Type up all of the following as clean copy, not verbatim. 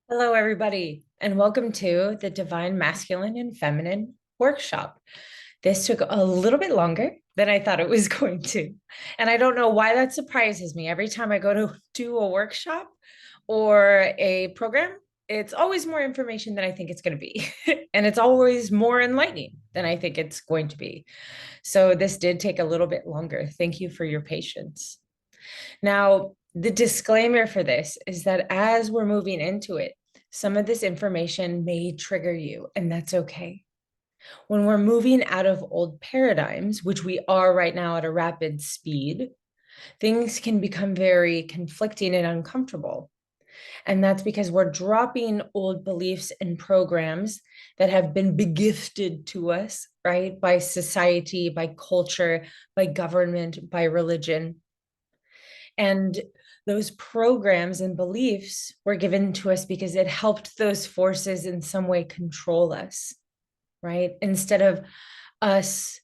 Hello, everybody, and welcome to the Divine Masculine and Feminine workshop. This took a little bit longer than I thought it was going to. And I don't know why that surprises me. Every time I go to do a workshop or a program, it's always more information than I think it's going to be. And it's always more enlightening than I think it's going to be. So this did take a little bit longer. Thank you for your patience. Now, the disclaimer for this is that as we're moving into it, some of this information may trigger you, and that's okay. When we're moving out of old paradigms, which we are right now at a rapid speed, things can become very conflicting and uncomfortable. And that's because we're dropping old beliefs and programs that have been begifted to us, right, by society, by culture, by government, by religion. And those programs and beliefs were given to us because it helped those forces in some way control us, right? Instead of us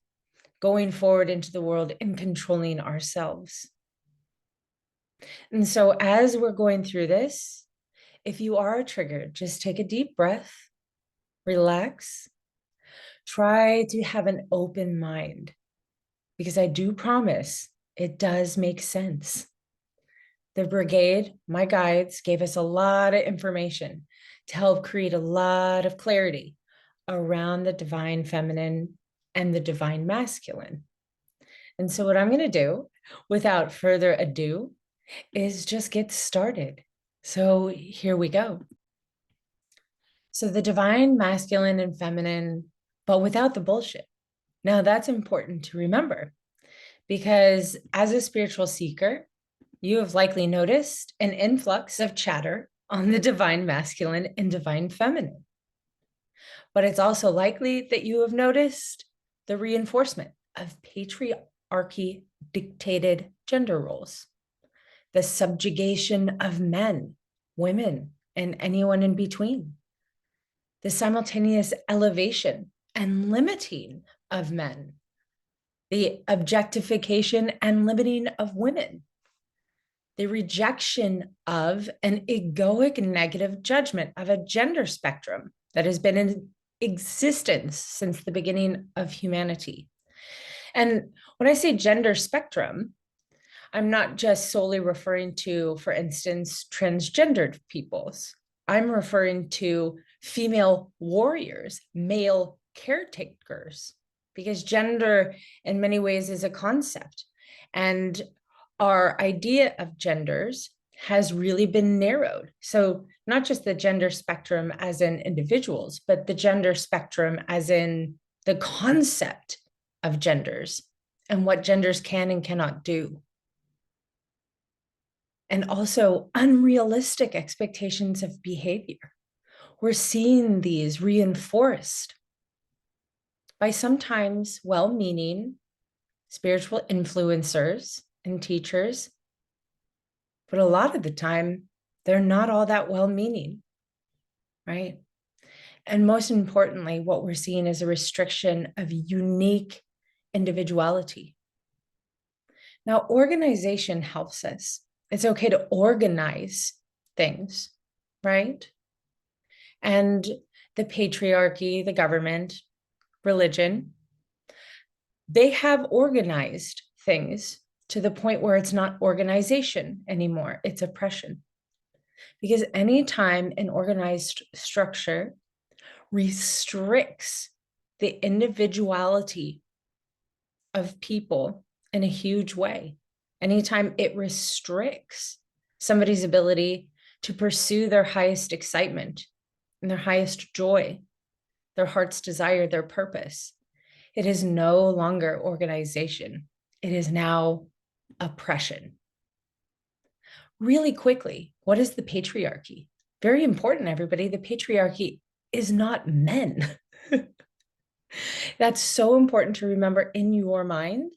going forward into the world and controlling ourselves. And so, as we're going through this, if you are triggered, just take a deep breath, relax, try to have an open mind, because I do promise it does make sense. The brigade, my guides, gave us a lot of information to help create a lot of clarity around the divine feminine and the divine masculine. And so, what I'm going to do without further ado is just get started. So, here we go. So, the divine masculine and feminine, but without the bullshit. Now, that's important to remember because as a spiritual seeker, you have likely noticed an influx of chatter on the divine masculine and divine feminine. But it's also likely that you have noticed the reinforcement of patriarchy dictated gender roles, the subjugation of men, women, and anyone in between, the simultaneous elevation and limiting of men, the objectification and limiting of women, the rejection of an egoic negative judgment of a gender spectrum that has been in existence since the beginning of humanity. And when I say gender spectrum, I'm not just solely referring to, for instance, transgendered peoples. I'm referring to female warriors, male caretakers, because gender in many ways is a concept. And our idea of genders has really been narrowed. So, not just the gender spectrum as in individuals, but the gender spectrum as in the concept of genders and what genders can and cannot do. And also unrealistic expectations of behavior. We're seeing these reinforced by sometimes well meaning spiritual influencers and teachers, but a lot of the time, they're not all that well meaning, right? And most importantly, what we're seeing is a restriction of unique individuality. Now, organization helps us. It's okay to organize things, right? And the patriarchy, the government, religion, they have organized things to the point where it's not organization anymore, it's oppression. Because anytime an organized structure restricts the individuality of people in a huge way, anytime it restricts somebody's ability to pursue their highest excitement and their highest joy, their heart's desire, their purpose, it is no longer organization. It is now oppression. Really quickly, what is the patriarchy? Very important, everybody. The patriarchy is not men. That's so important to remember in your mind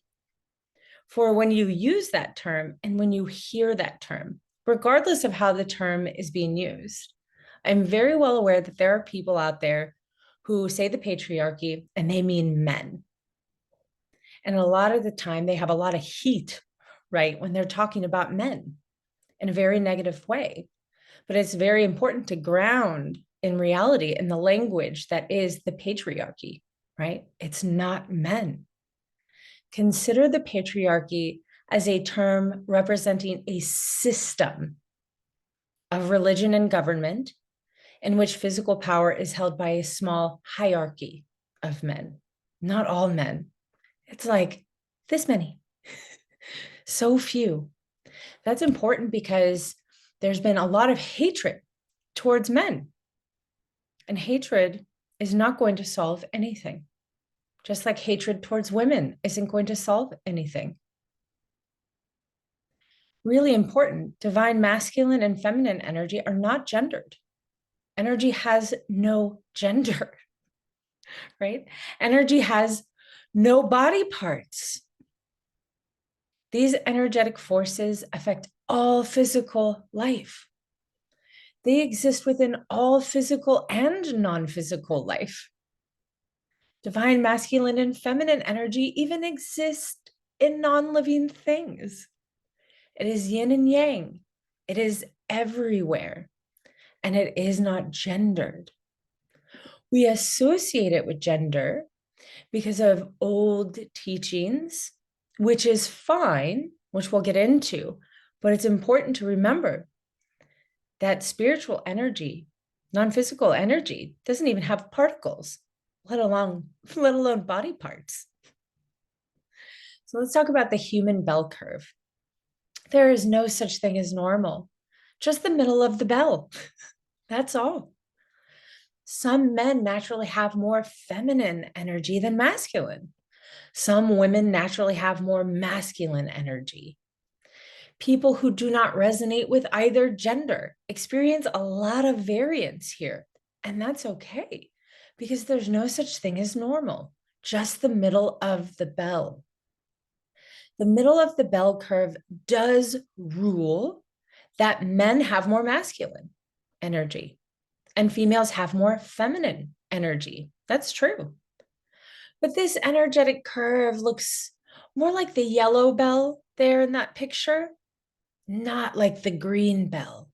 for when you use that term and when you hear that term, regardless of how the term is being used. I'm very well aware that there are people out there who say the patriarchy and they mean men. And a lot of the time, they have a lot of heat, right, when they're talking about men in a very negative way. But it's very important to ground in reality in the language that is the patriarchy, right? It's not men. Consider the patriarchy as a term representing a system of religion and government in which physical power is held by a small hierarchy of men, not all men. It's like this many, so few. That's important because there's been a lot of hatred towards men. And hatred is not going to solve anything, just like hatred towards women isn't going to solve anything. Really important, divine masculine and feminine energy are not gendered. Energy has no gender, right? Energy has no body parts. These energetic forces affect all physical life. They exist within all physical and non-physical life. Divine masculine and feminine energy even exist in non-living things. It is yin and yang. It is everywhere. And it is not gendered. We associate it with gender because of old teachings, which is fine, which we'll get into, but it's important to remember that spiritual energy, non-physical energy, doesn't even have particles, let alone body parts. So let's talk about the human bell curve. There is no such thing as normal, just the middle of the bell. That's all. Some men naturally have more feminine energy than masculine. Some women naturally have more masculine energy. People who do not resonate with either gender experience a lot of variance here. And that's okay, because there's no such thing as normal, just the middle of the bell. The middle of the bell curve does rule that men have more masculine energy and females have more feminine energy. That's true. But this energetic curve looks more like the yellow bell there in that picture, not like the green bell.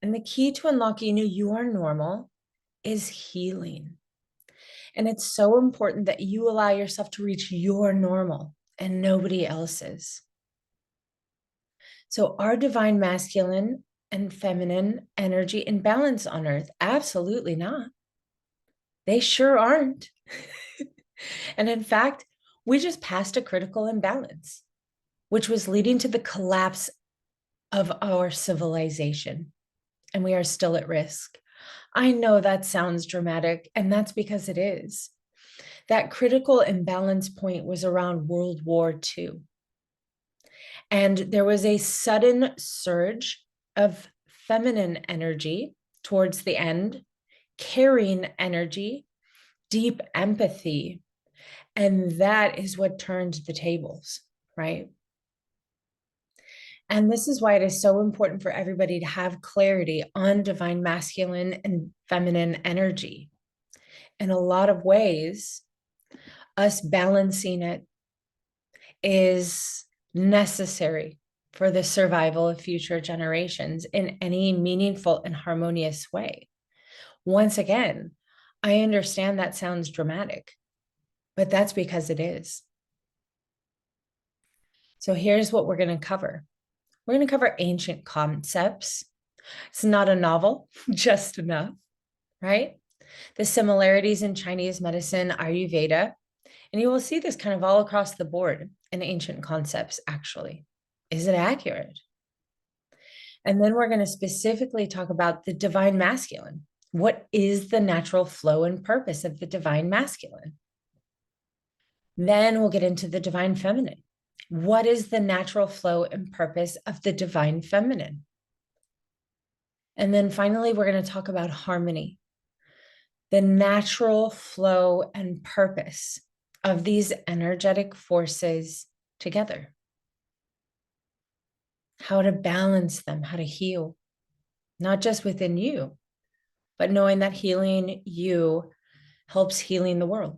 And the key to unlocking your normal is healing. And it's so important that you allow yourself to reach your normal and nobody else's. So our divine masculine and feminine energy in balance on earth? Absolutely not. They sure aren't. And in fact, we just passed a critical imbalance, which was leading to the collapse of our civilization. And we are still at risk. I know that sounds dramatic, and that's because it is. That critical imbalance point was around World War II. And there was a sudden surge of feminine energy towards the end, caring energy, deep empathy. And that is what turned the tables, right? And this is why it is so important for everybody to have clarity on divine masculine and feminine energy. In a lot of ways, us balancing it is necessary for the survival of future generations in any meaningful and harmonious way. Once again, I understand that sounds dramatic, but that's because it is. So here's what we're going to cover. We're going to cover ancient concepts. It's not a novel, just enough, right? The similarities in Chinese medicine, Ayurveda, and you will see this kind of all across the board in ancient concepts, actually. Is it accurate? And then we're going to specifically talk about the divine masculine. What is the natural flow and purpose of the divine masculine? Then we'll get into the divine feminine. What is the natural flow and purpose of the divine feminine? And then finally, we're going to talk about harmony, the natural flow and purpose of these energetic forces together. How to balance them, how to heal, not just within you, but knowing that healing you helps healing the world.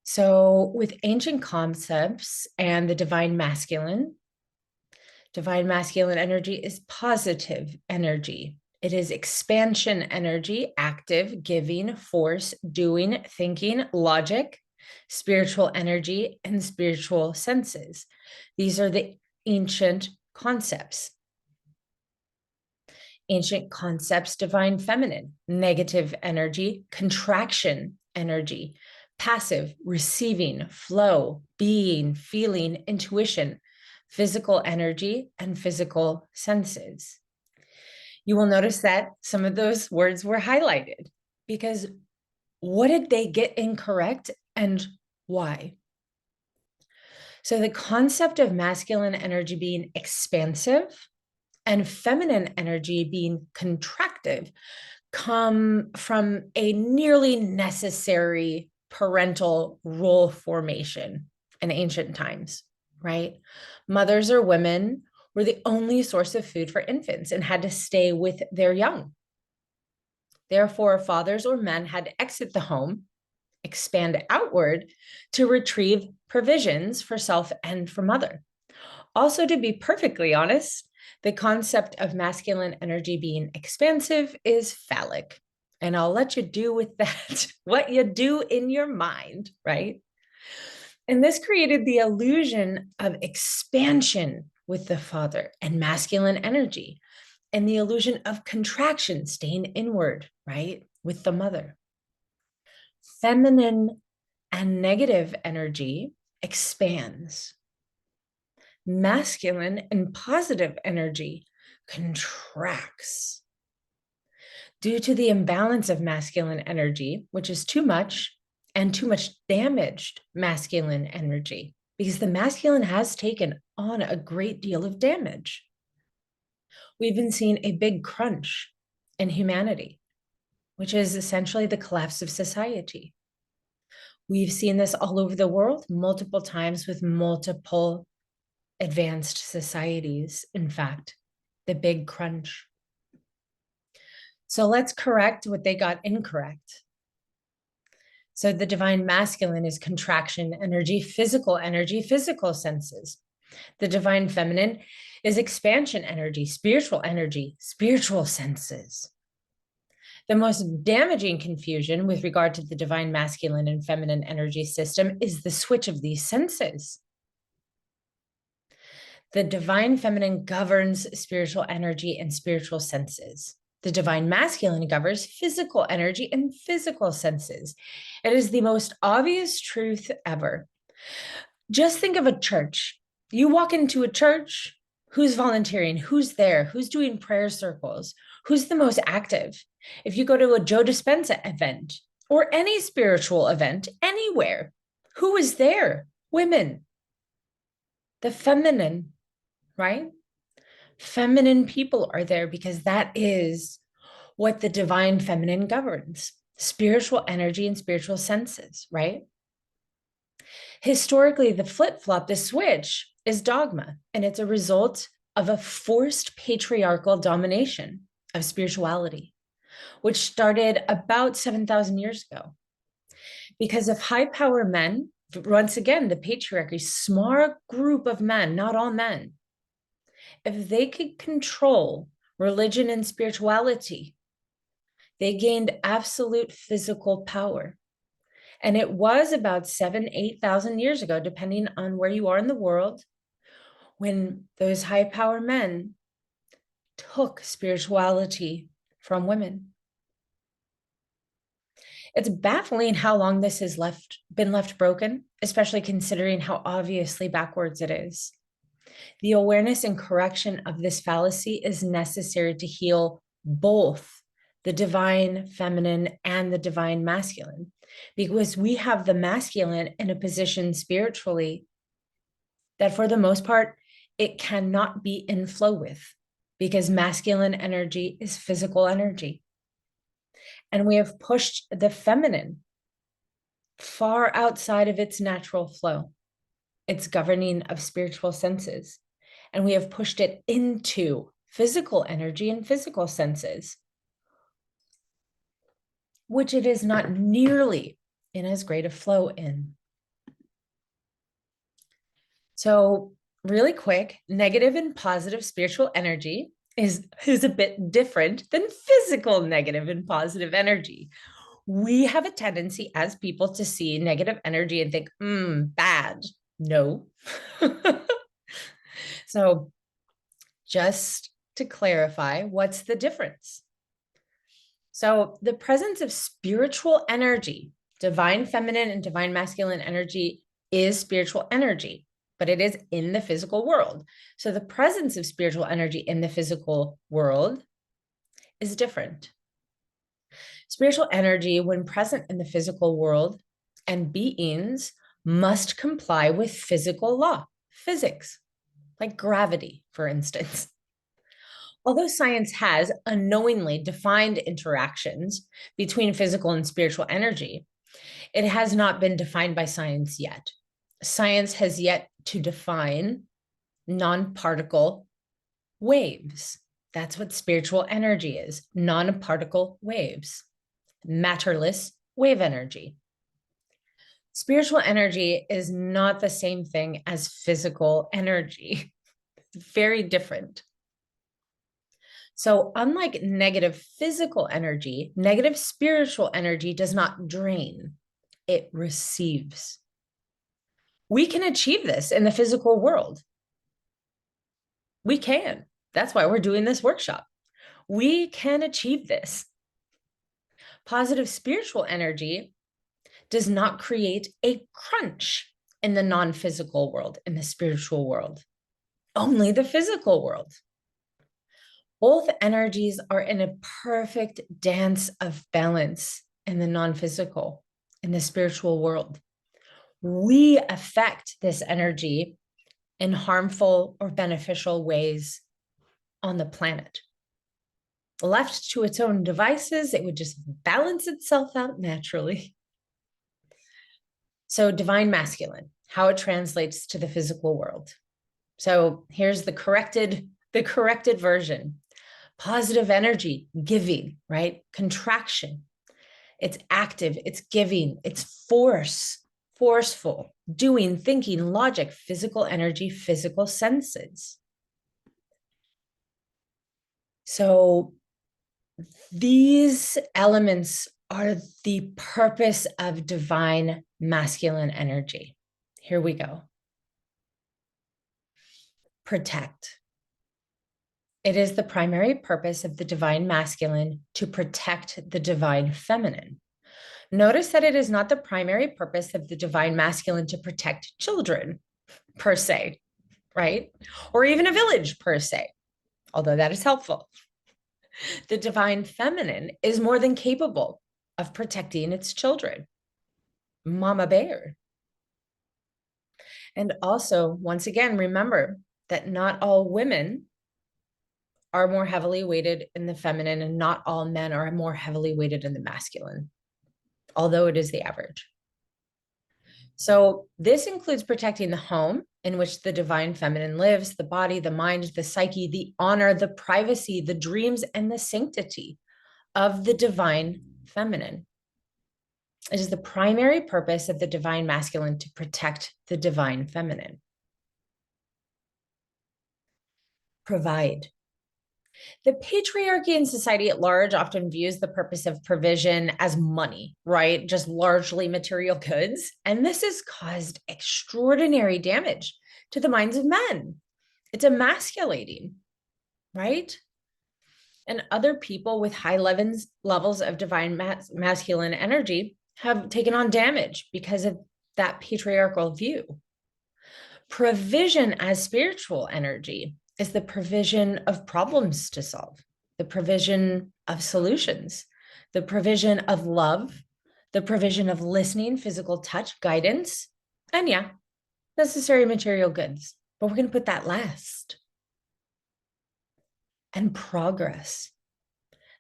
So with ancient concepts and the divine masculine, Divine masculine energy is positive energy. It is expansion energy, active, giving, force, doing, thinking, logic, spiritual energy, and spiritual senses. These are the ancient concepts. Ancient concepts, divine feminine, negative energy, contraction energy, passive, receiving, flow, being, feeling, intuition, physical energy, and physical senses. You will notice that some of those words were highlighted because what did they get incorrect and why? So the concept of masculine energy being expansive and feminine energy being contractive come from a nearly necessary parental role formation in ancient times, right? Mothers or women were the only source of food for infants and had to stay with their young. Therefore, fathers or men had to exit the home, expand outward to retrieve provisions for self and for mother. Also, to be perfectly honest, the concept of masculine energy being expansive is phallic. And I'll let you do with that what you do in your mind, right? And this created the illusion of expansion with the father and masculine energy, and the illusion of contraction, staying inward, right, with the mother. Feminine and negative energy expands. Masculine and positive energy contracts. Due to the imbalance of masculine energy, which is too much and too much damaged masculine energy, because the masculine has taken on a great deal of damage. We've been seeing a big crunch in humanity, which is essentially the collapse of society. We've seen this all over the world multiple times with multiple advanced societies, in fact, the big crunch. So let's correct what they got incorrect. So the divine masculine is contraction energy, physical senses. The divine feminine is expansion energy, spiritual senses. The most damaging confusion with regard to the divine masculine and feminine energy system is the switch of these senses. The divine feminine governs spiritual energy and spiritual senses. The divine masculine governs physical energy and physical senses. It is the most obvious truth ever. Just think of a church. You walk into a church, who's volunteering? Who's there? Who's doing prayer circles? Who's the most active? If you go to a Joe Dispenza event or any spiritual event anywhere, who is there? Women. The feminine, right? Feminine people are there because that is what the divine feminine governs, spiritual energy and spiritual senses, right? Historically, the flip-flop, the switch, is dogma, and it's a result of a forced patriarchal domination of spirituality, which started about 7,000 years ago. Because of high power men, once again, the patriarchy, small group of men, not all men, if they could control religion and spirituality, they gained absolute physical power. And it was about 8,000 years ago, depending on where you are in the world, when those high power men took spirituality from women. It's baffling how long this has been left broken, especially considering how obviously backwards it is. The awareness and correction of this fallacy is necessary to heal both the divine feminine and the divine masculine, because we have the masculine in a position spiritually that for the most part, it cannot be in flow with, because masculine energy is physical energy. And we have pushed the feminine far outside of its natural flow, its governing of spiritual senses. And we have pushed it into physical energy and physical senses, which it is not nearly in as great a flow in. So really quick, negative and positive spiritual energy is a bit different than physical negative and positive energy. We have a tendency as people to see negative energy and think, bad. No. So, just to clarify, what's the difference? So, the presence of spiritual energy, divine feminine and divine masculine energy, is spiritual energy, but it is in the physical world. So, the presence of spiritual energy in the physical world is different. Spiritual energy, when present in the physical world, and beings must comply with physical law, physics, like gravity, for instance. Although science has unknowingly defined interactions between physical and spiritual energy, it has not been defined by science yet. Science has yet to define non-particle waves. That's what spiritual energy is, non-particle waves, matterless wave energy. Spiritual energy is not the same thing as physical energy. It's very different. So, unlike negative physical energy, negative spiritual energy does not drain, it receives. We can achieve this in the physical world. We can. That's why we're doing this workshop. We can achieve this. Positive spiritual energy does not create a crunch in the non-physical world, in the spiritual world, only the physical world. Both energies are in a perfect dance of balance in the non-physical, in the spiritual world. We affect this energy in harmful or beneficial ways on the planet. Left to its own devices, it would just balance itself out naturally. So, divine masculine, how it translates to the physical world. So here's the corrected version. Positive energy, giving, right? Contraction. It's active, it's giving, it's forceful, doing, thinking, logic, physical energy, physical senses. So these elements are the purpose of divine masculine energy. Here we go. Protect. It is the primary purpose of the divine masculine to protect the divine feminine. Notice that it is not the primary purpose of the divine masculine to protect children, per se, right? Or even a village, per se, although that is helpful. The divine feminine is more than capable of protecting its children. Mama bear. And also, once again, remember that not all women are more heavily weighted in the feminine, and not all men are more heavily weighted in the masculine, although it is the average. So this includes protecting the home in which the divine feminine lives, the body, the mind, the psyche, the honor, the privacy, the dreams, and the sanctity of the divine feminine. It is the primary purpose of the divine masculine to protect the divine feminine. Provide. The patriarchy in society at large often views the purpose of provision as money, right? Just largely material goods. And this has caused extraordinary damage to the minds of men. It's emasculating, right? And other people with high levels of divine masculine energy have taken on damage because of that patriarchal view. Provision as spiritual energy is the provision of problems to solve, the provision of solutions, the provision of love, the provision of listening, physical touch, guidance, and yeah, necessary material goods. But we're going to put that last. And progress.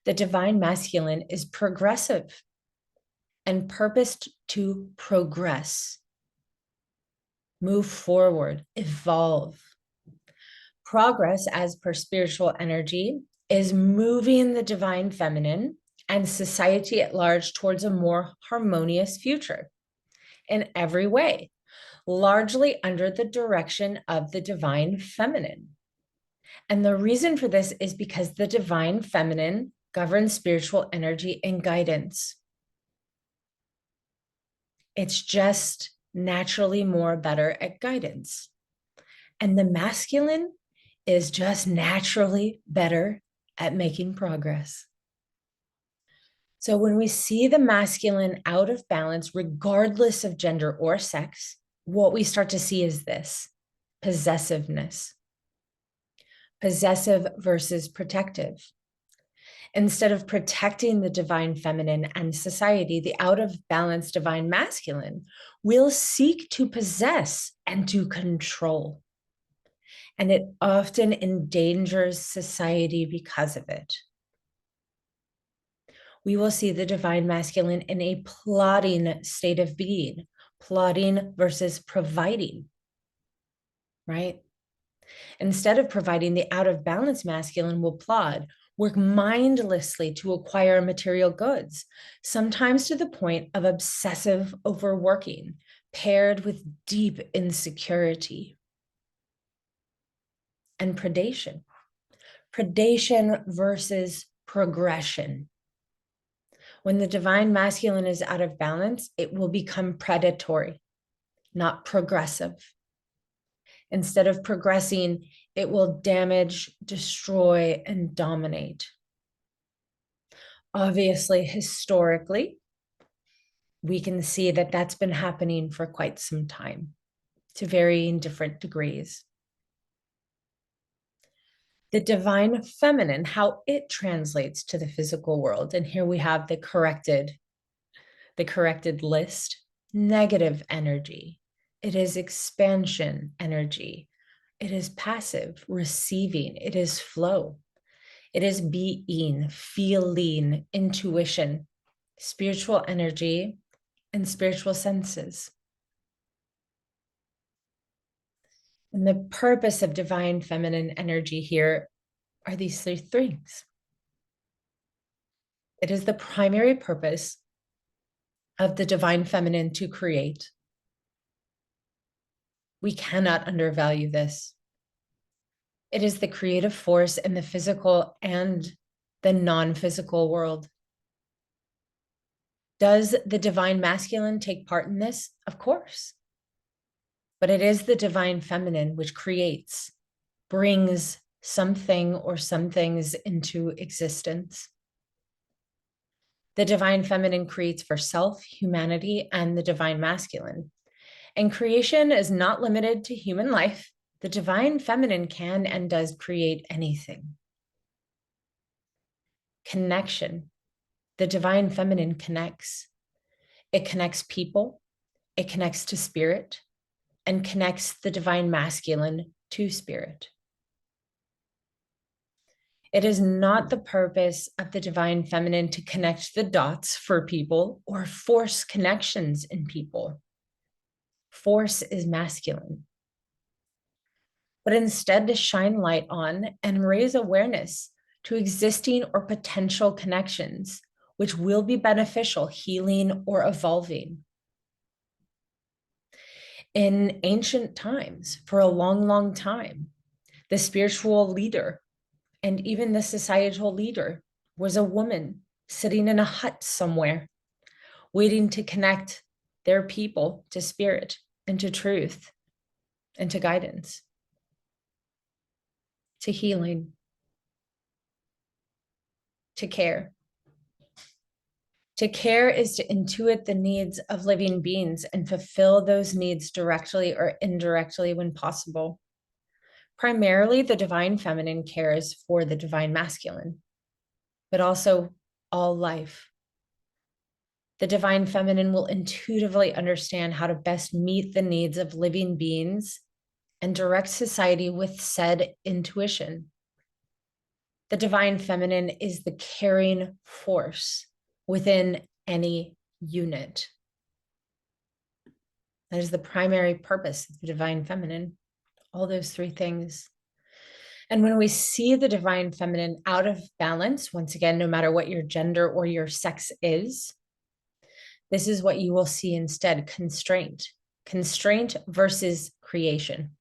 The divine masculine is progressive and purposed to progress, move forward, evolve. Progress, as per spiritual energy, is moving the divine feminine and society at large towards a more harmonious future in every way. largely under the direction of the divine feminine. And the reason for this is because the divine feminine governs spiritual energy and guidance. It's just naturally more better at guidance. And the masculine is just naturally better at making progress. So when we see the masculine out of balance, regardless of gender or sex, what we start to see is this: possessiveness. Possessive versus protective. Instead of protecting the divine feminine and society, the out of balance divine masculine will seek to possess and to control. And it often endangers society because of it. We will see the divine masculine in a plotting state of being, plotting versus providing, right? Instead of providing, the out of balance masculine will plod, work mindlessly to acquire material goods, sometimes to the point of obsessive overworking, paired with deep insecurity and predation. Predation versus progression. When the divine masculine is out of balance, it will become predatory, not progressive. Instead of progressing, it will damage, destroy, and dominate. Obviously, historically, we can see that that's been happening for quite some time to varying different degrees. The divine feminine, how it translates to the physical world. And here we have the corrected list: negative energy. It is expansion energy. It is passive, receiving. It is flow. It is being, feeling, intuition, spiritual energy, and spiritual senses. And the purpose of divine feminine energy here are these three things. It is the primary purpose of the divine feminine to create. We cannot undervalue this. It is the creative force in the physical and the non-physical world. Does the divine masculine take part in this? Of course. But it is the divine feminine which creates, brings something or some things into existence. The divine feminine creates for self, humanity, and the divine masculine. And creation is not limited to human life. The divine feminine can and does create anything. Connection. The divine feminine connects. It connects people, it connects to spirit, and connects the divine masculine to spirit. It is not the purpose of the divine feminine to connect the dots for people or force connections in people. Force is masculine. But instead to shine light on and raise awareness to existing or potential connections, which will be beneficial, healing, or evolving. In ancient times, for a long, long time, the spiritual leader and even the societal leader was a woman sitting in a hut somewhere, waiting to connect their people to spirit and to truth and to guidance, to healing, to care. To care is to intuit the needs of living beings and fulfill those needs directly or indirectly when possible. Primarily, the divine feminine cares for the divine masculine, but also all life. The divine feminine will intuitively understand how to best meet the needs of living beings and direct society with said intuition. The divine feminine is the caring force within any unit. That is the primary purpose of the divine feminine, all those three things. And when we see the divine feminine out of balance, once again, no matter what your gender or your sex is, this is what you will see instead: constraint, constraint versus creation.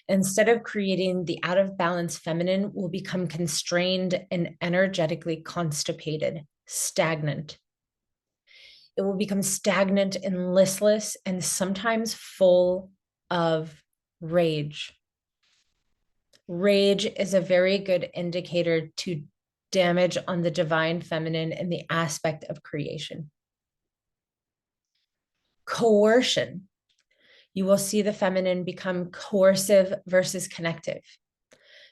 Instead of creating the out of balance feminine, will become constrained and energetically constipated, stagnant. It will become stagnant and listless and sometimes full of rage. Rage is a very good indicator to damage on the divine feminine in the aspect of creation. Coercion. You will see the feminine become coercive versus connective.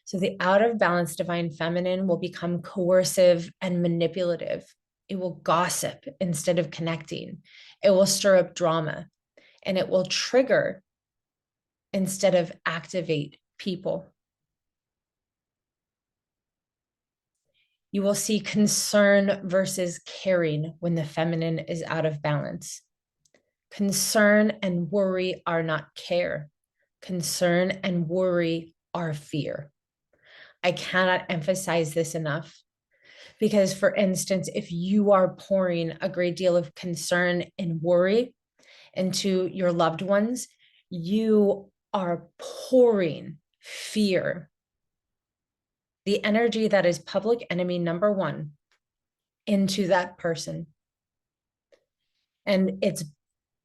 So the out of balance divine feminine will become coercive and manipulative. It will gossip instead of connecting. It will stir up drama, and it will trigger instead of activate people. You will see concern versus caring when the feminine is out of balance. Concern and worry are not care. Concern and worry are fear. I cannot emphasize this enough because, for instance, if you are pouring a great deal of concern and worry into your loved ones, you are pouring fear, the energy that is public enemy number one, into that person. And it's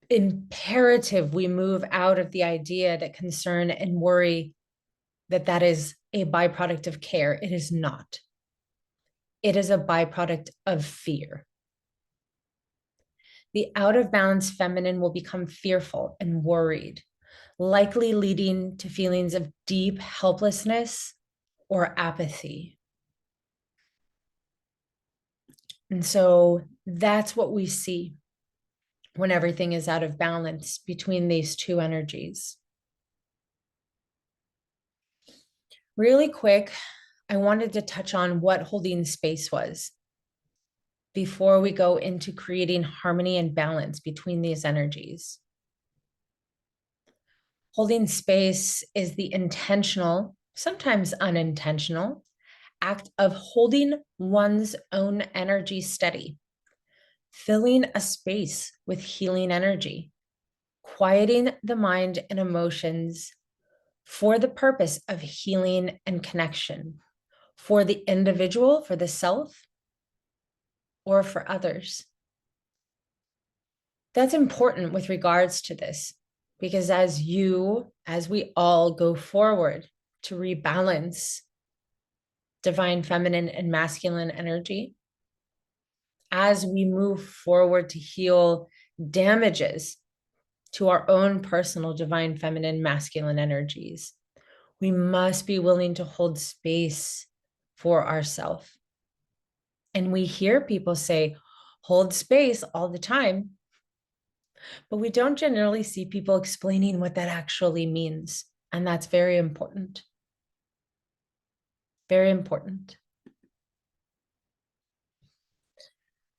imperative we move out of the idea that concern and worry, that is a byproduct of care. It is not. It is a byproduct of fear. The out of balance feminine will become fearful and worried, likely leading to feelings of deep helplessness or apathy. And so that's what we see when everything is out of balance between these two energies. Really quick, I wanted to touch on what holding space was before we go into creating harmony and balance between these energies. Holding space is the intentional, sometimes unintentional, act of holding one's own energy steady, filling a space with healing energy, quieting the mind and emotions for the purpose of healing and connection, for the individual, for the self, or for others. That's important with regards to this, because as we all go forward to rebalance divine feminine and masculine energy, as we move forward to heal damages to our own personal divine feminine masculine energies, we must be willing to hold space for ourselves. And we hear people say, hold space all the time, but we don't generally see people explaining what that actually means. And that's very important. Very important.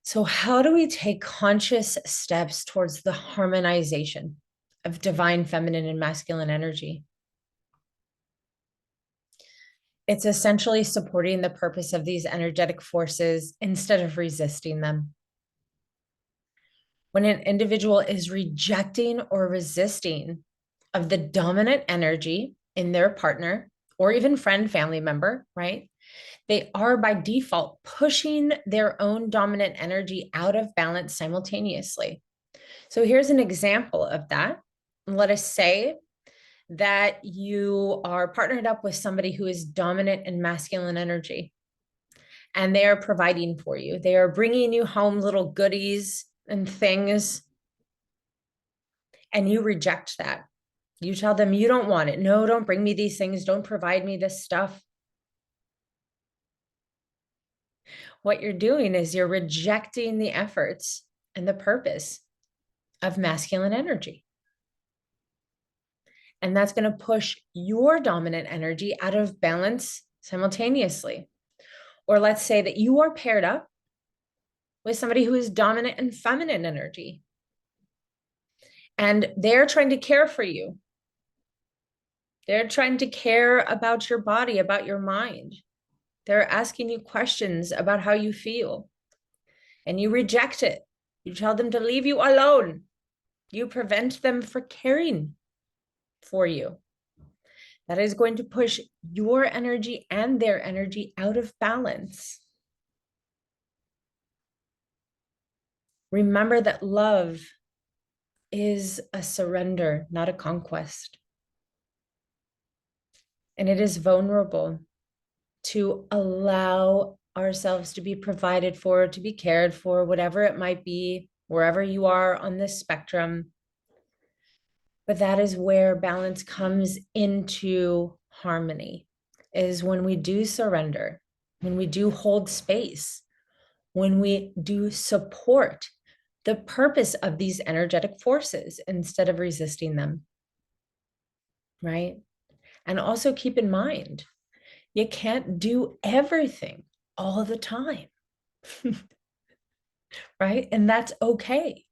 So how do we take conscious steps towards the harmonization of divine feminine and masculine energy? It's essentially supporting the purpose of these energetic forces instead of resisting them. When an individual is rejecting or resisting of the dominant energy in their partner or even friend, family member, right? They are by default pushing their own dominant energy out of balance simultaneously. So here's an example of that. Let us say that you are partnered up with somebody who is dominant in masculine energy, and they are providing for you. They are bringing you home little goodies and things, and you reject that. You tell them you don't want it. No, don't bring me these things. Don't provide me this stuff. What you're doing is you're rejecting the efforts and the purpose of masculine energy. And that's going to push your dominant energy out of balance simultaneously. Or let's say that you are paired up with somebody who is dominant and feminine energy, and they're trying to care for you. They're trying to care about your body, about your mind. They're asking you questions about how you feel, and you reject it. You tell them to leave you alone. You prevent them from caring for you. That is going to push your energy and their energy out of balance. Remember that love is a surrender, not a conquest. And it is vulnerable to allow ourselves to be provided for, to be cared for, whatever it might be, wherever you are on this spectrum. But that is where balance comes into harmony, is when we do surrender, when we do hold space, when we do support the purpose of these energetic forces instead of resisting them, right? And also keep in mind, you can't do everything all the time, right? And that's okay.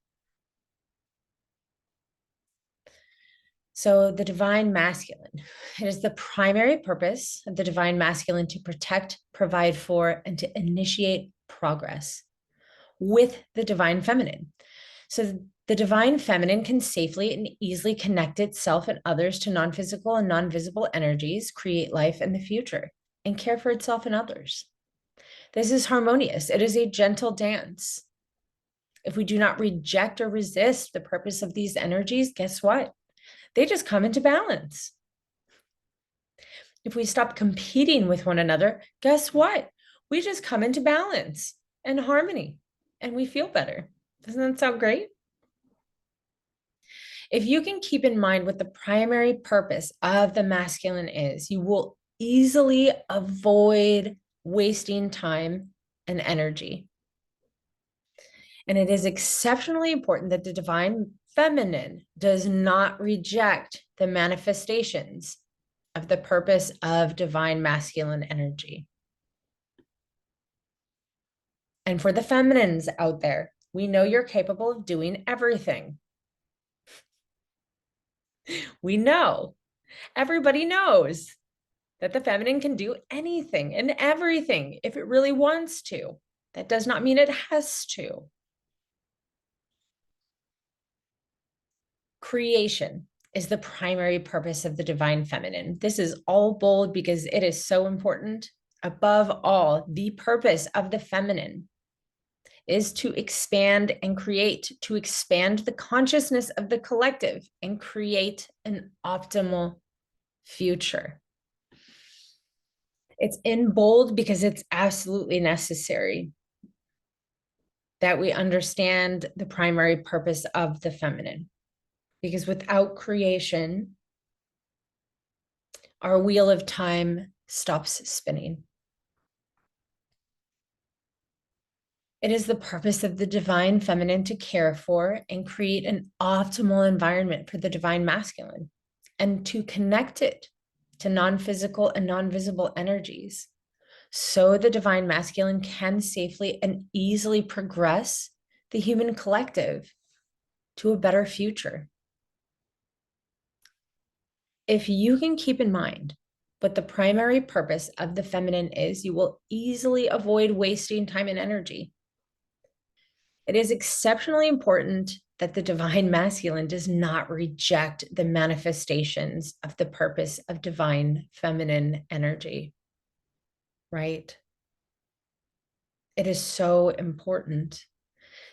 So the divine masculine, it is the primary purpose of the divine masculine to protect, provide for, and to initiate progress with the divine feminine. So the divine feminine can safely and easily connect itself and others to non-physical and non-visible energies, create life in the future, and care for itself and others. This is harmonious. It is a gentle dance. If we do not reject or resist the purpose of these energies, guess what? They just come into balance. If we stop competing with one another, guess what? We just come into balance and harmony, and we feel better. Doesn't that sound great? If you can keep in mind what the primary purpose of the masculine is, you will easily avoid wasting time and energy. And it is exceptionally important that the divine feminine does not reject the manifestations of the purpose of divine masculine energy. And for the feminines out there, we know you're capable of doing everything. We know, everybody knows that the feminine can do anything and everything if it really wants to. That does not mean it has to. Creation is the primary purpose of the divine feminine. This is all bold because it is so important. Above all, the purpose of the feminine is to expand and create, to expand the consciousness of the collective and create an optimal future. It's in bold because it's absolutely necessary that we understand the primary purpose of the feminine. Because without creation, our wheel of time stops spinning. It is the purpose of the divine feminine to care for and create an optimal environment for the divine masculine and to connect it to non-physical and non-visible energies. So the divine masculine can safely and easily progress the human collective to a better future. If you can keep in mind what the primary purpose of the feminine is, you will easily avoid wasting time and energy. It is exceptionally important that the divine masculine does not reject the manifestations of the purpose of divine feminine energy, right? It is so important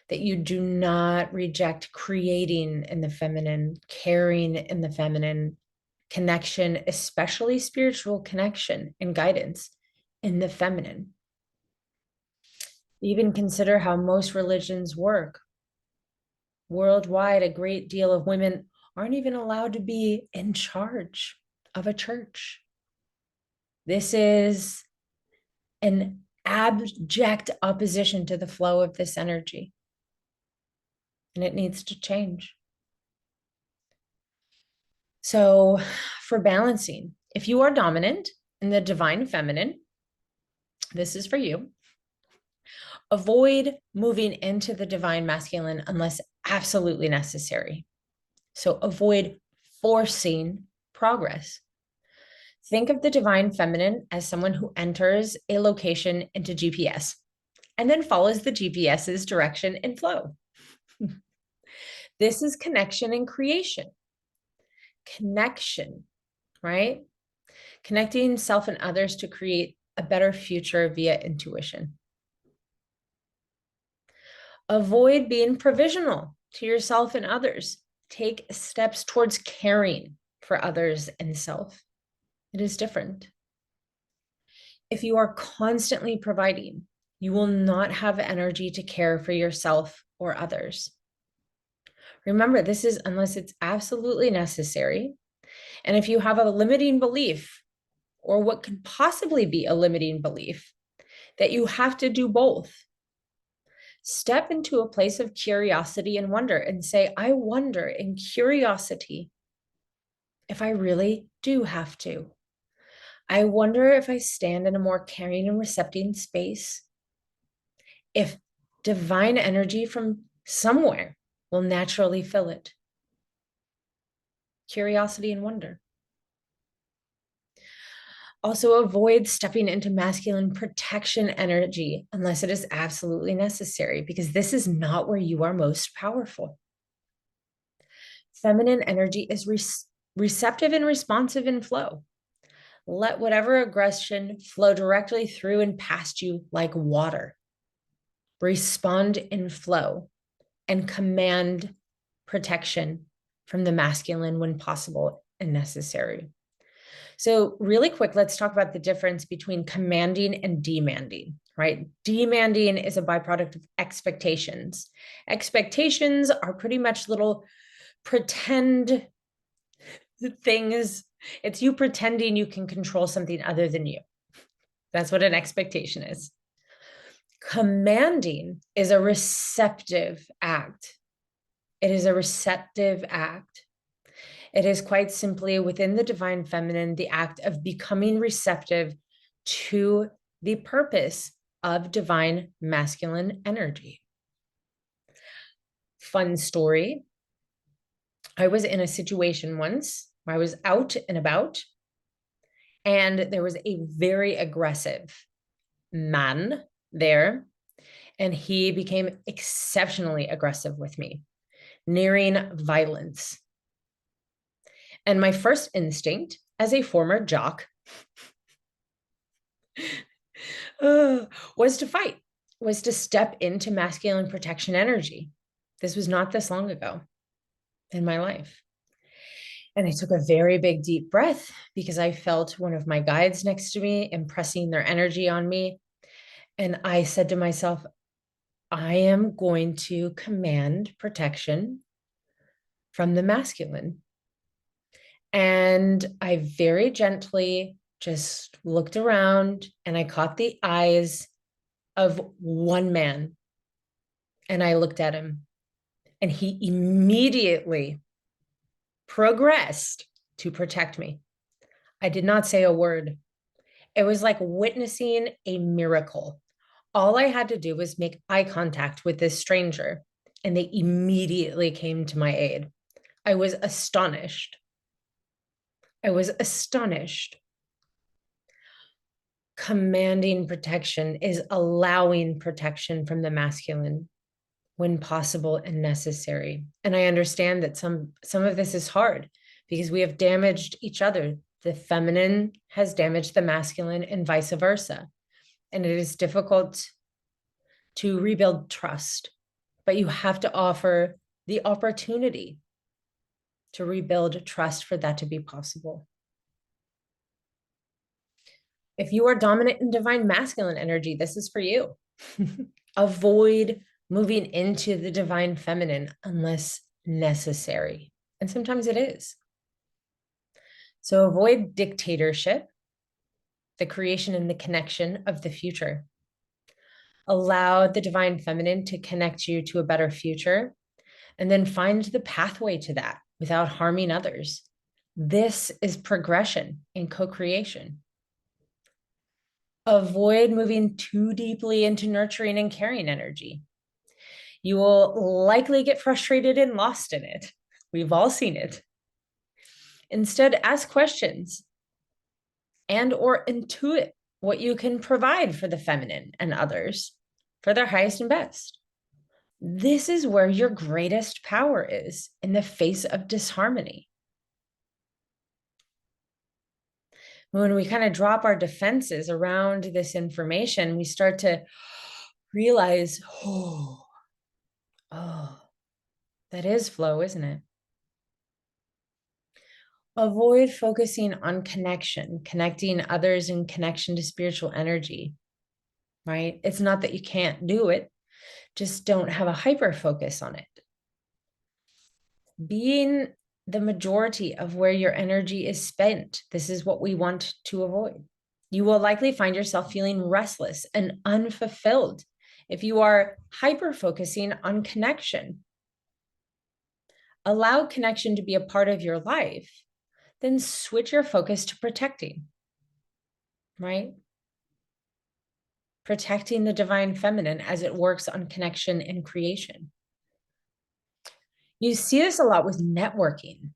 that you do not reject creating in the feminine, caring in the feminine, connection, especially spiritual connection and guidance in the feminine. Even consider how most religions work. Worldwide, a great deal of women aren't even allowed to be in charge of a church. This is an abject opposition to the flow of this energy, and it needs to change. So, for balancing, if you are dominant in the divine feminine, this is for you. Avoid moving into the divine masculine unless absolutely necessary. So avoid forcing progress. Think of the divine feminine as someone who enters a location into GPS and then follows the GPS's direction and flow. This is connection and creation. Connection, right? Connecting self and others to create a better future via intuition. Avoid being provisional to yourself and others. Take steps towards caring for others and self. It is different. If you are constantly providing, you will not have energy to care for yourself or others. Remember, this is unless it's absolutely necessary. And if you have a limiting belief, or what could possibly be a limiting belief, that you have to do both, step into a place of curiosity and wonder and say, I wonder in curiosity if I really do have to. I wonder if I stand in a more caring and receptive space, if divine energy from somewhere will naturally fill it. Curiosity and wonder. Also, avoid stepping into masculine protection energy unless it is absolutely necessary, because this is not where you are most powerful. Feminine energy is receptive and responsive in flow. Let whatever aggression flow directly through and past you like water. Respond in flow and command protection from the masculine when possible and necessary. So really quick, let's talk about the difference between commanding and demanding, right? Demanding is a byproduct of expectations. Expectations are pretty much little pretend things. It's you pretending you can control something other than you. That's what an expectation is. Commanding is a receptive act. It is a receptive act. It is quite simply within the divine feminine, the act of becoming receptive to the purpose of divine masculine energy. Fun story. I was in a situation once where I was out and about, and there was a very aggressive man there, and he became exceptionally aggressive with me, nearing violence. And my first instinct as a former jock was to fight, was to step into masculine protection energy. This was not this long ago in my life. And I took a very big deep breath because I felt one of my guides next to me impressing their energy on me. And I said to myself, I am going to command protection from the masculine. And I very gently just looked around and I caught the eyes of one man. And I looked at him and he immediately progressed to protect me. I did not say a word. It was like witnessing a miracle. All I had to do was make eye contact with this stranger, and they immediately came to my aid. I was astonished. I was astonished. Commanding protection is allowing protection from the masculine when possible and necessary. And I understand that some of this is hard because we have damaged each other. The feminine has damaged the masculine and vice versa. And it is difficult to rebuild trust, but you have to offer the opportunity to rebuild trust for that to be possible. If you are dominant in divine masculine energy, this is for you. Avoid moving into the divine feminine unless necessary. And sometimes it is. So avoid dictatorship, the creation and the connection of the future. Allow the divine feminine to connect you to a better future, and then find the pathway to that without harming others. This is progression in co-creation. Avoid moving too deeply into nurturing and caring energy. You will likely get frustrated and lost in it. We've all seen it. Instead, ask questions and or intuit what you can provide for the feminine and others for their highest and best. This is where your greatest power is in the face of disharmony. When we kind of drop our defenses around this information, we start to realize, oh, that is flow, isn't it? Avoid focusing on connection, connecting others in connection to spiritual energy, right? It's not that you can't do it, just don't have a hyper focus on it. Being the majority of where your energy is spent, this is what we want to avoid. You will likely find yourself feeling restless and unfulfilled if you are hyper focusing on connection. Allow connection to be a part of your life, then switch your focus to protecting, right? Protecting the divine feminine as it works on connection and creation. You see this a lot with networking.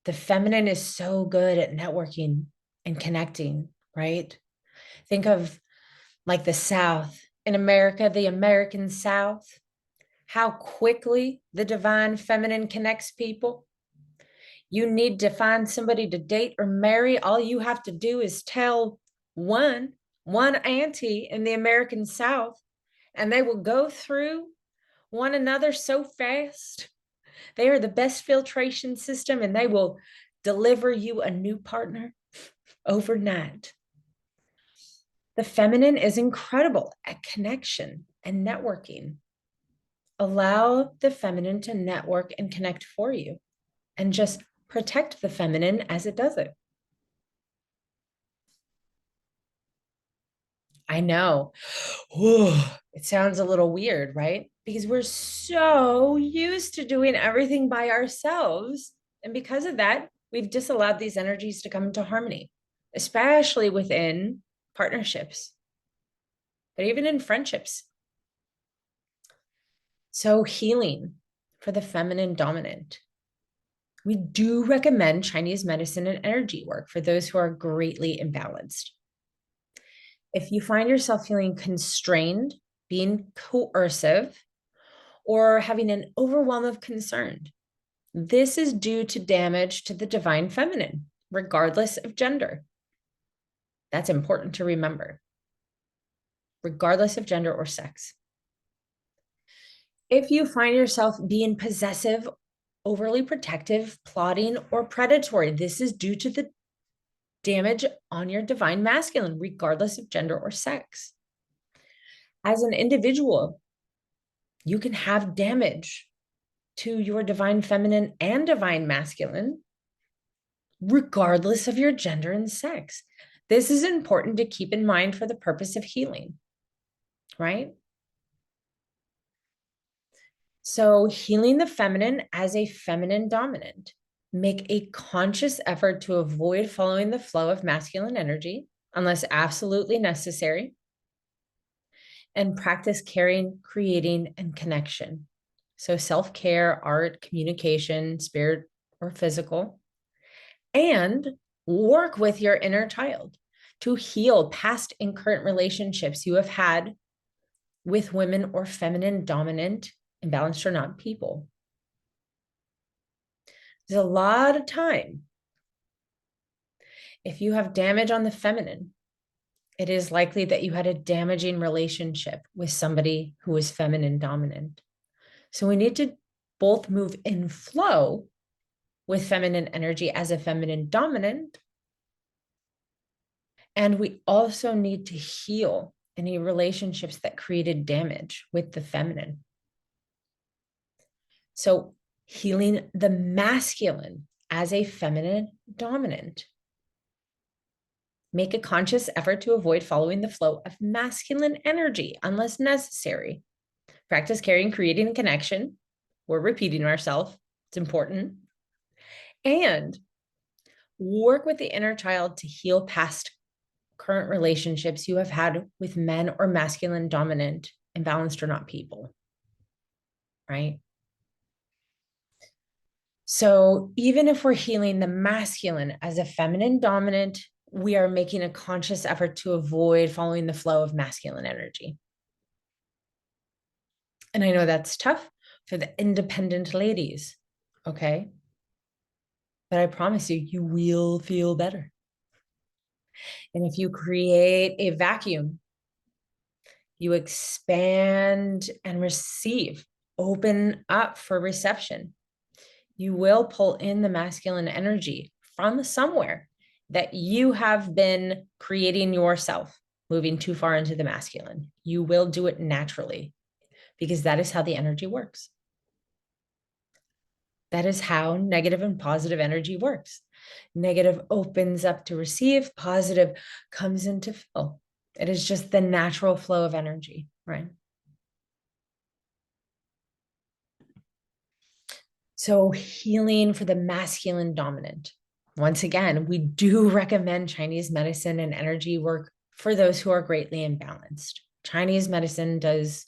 The feminine is so good at networking and connecting, right? Think of like the South. In America, the American South, how quickly the divine feminine connects people. You need to find somebody to date or marry. All you have to do is tell one auntie in the American South, and they will go through one another so fast. They are the best filtration system, and they will deliver you a new partner overnight. The feminine is incredible at connection and networking. Allow the feminine to network and connect for you, and just protect the feminine as it does it. I know. Ooh, it sounds a little weird, right? Because we're so used to doing everything by ourselves. And because of that, we've disallowed these energies to come into harmony, especially within partnerships, but even in friendships. So, healing for the feminine dominant. We do recommend Chinese medicine and energy work for those who are greatly imbalanced. If you find yourself feeling constrained, being coercive, or having an overwhelm of concern, this is due to damage to the divine feminine, regardless of gender. That's important to remember, regardless of gender or sex. If you find yourself being possessive, overly protective, plotting, or predatory, this is due to the damage on your divine masculine, regardless of gender or sex. As an individual, you can have damage to your divine feminine and divine masculine, regardless of your gender and sex. This is important to keep in mind for the purpose of healing, right? So, healing the feminine as a feminine dominant. Make a conscious effort to avoid following the flow of masculine energy unless absolutely necessary. And practice caring, creating, and connection. So, self care, art, communication, spirit, or physical. And work with your inner child to heal past and current relationships you have had with women or feminine dominant, imbalanced or not people. There's a lot of time. If you have damage on the feminine, it is likely that you had a damaging relationship with somebody who was feminine dominant. So we need to both move in flow with feminine energy as a feminine dominant. And we also need to heal any relationships that created damage with the feminine. So healing the masculine as a feminine dominant. Make a conscious effort to avoid following the flow of masculine energy unless necessary. Practice caring, creating a connection. We're repeating ourselves. It's important. And work with the inner child to heal past current relationships you have had with men or masculine dominant, imbalanced or not people, right? So even if we're healing the masculine as a feminine dominant, we are making a conscious effort to avoid following the flow of masculine energy. And I know that's tough for the independent ladies, okay? But I promise you, you will feel better. And if you create a vacuum, you expand and receive, open up for reception. You will pull in the masculine energy from somewhere that you have been creating yourself, moving too far into the masculine. You will do it naturally because that is how the energy works. That is how negative and positive energy works. Negative opens up to receive, positive comes in to fill. It is just the natural flow of energy, right? So, healing for the masculine dominant. Once again, we do recommend Chinese medicine and energy work for those who are greatly imbalanced. Chinese medicine does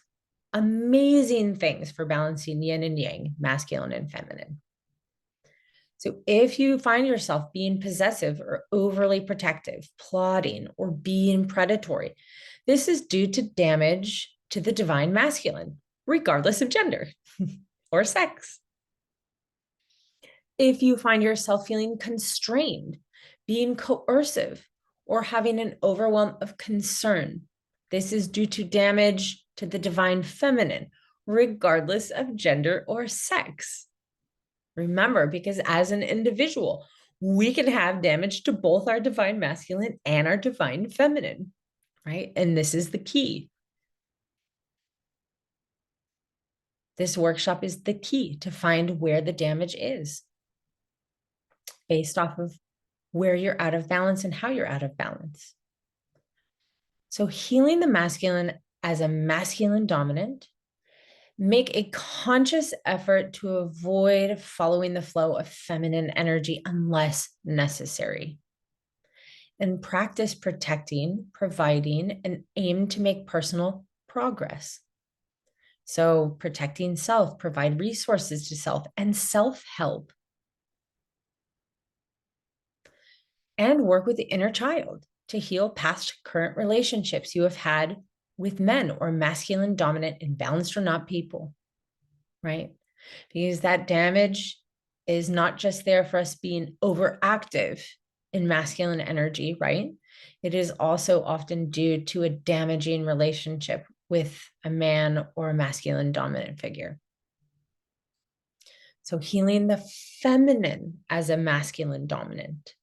amazing things for balancing yin and yang, masculine and feminine. So, if you find yourself being possessive or overly protective, plotting, or being predatory, this is due to damage to the divine masculine, regardless of gender or sex. If you find yourself feeling constrained, being coercive, or having an overwhelm of concern, this is due to damage to the divine feminine, regardless of gender or sex. Remember, because as an individual, we can have damage to both our divine masculine and our divine feminine, right? And this is the key. This workshop is the key to find where the damage is based off of where you're out of balance and how you're out of balance. So, healing the masculine as a masculine dominant, make a conscious effort to avoid following the flow of feminine energy unless necessary. And practice protecting, providing, and aim to make personal progress. So, protecting self, provide resources to self, and self help. And work with the inner child to heal past current relationships you have had with men or masculine, dominant, imbalanced or not people, right? Because that damage is not just there for us being overactive in masculine energy, right? It is also often due to a damaging relationship with a man or a masculine dominant figure. So, healing the feminine as a masculine dominant.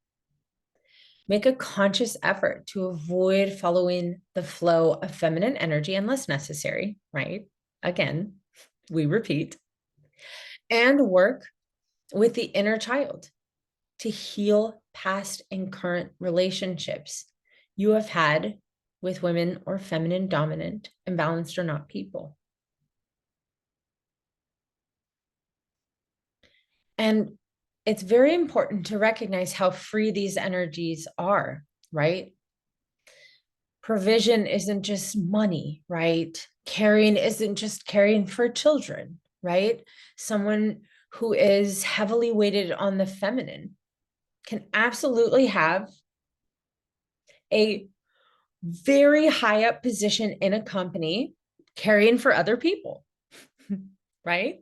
Make a conscious effort to avoid following the flow of feminine energy unless necessary, right? Again, we repeat. And work with the inner child to heal past and current relationships you have had with women or feminine dominant, imbalanced or not people. And it's very important to recognize how free these energies are, right? Provision isn't just money, right? Caring isn't just caring for children, right? Someone who is heavily weighted on the feminine can absolutely have a very high up position in a company caring for other people, right?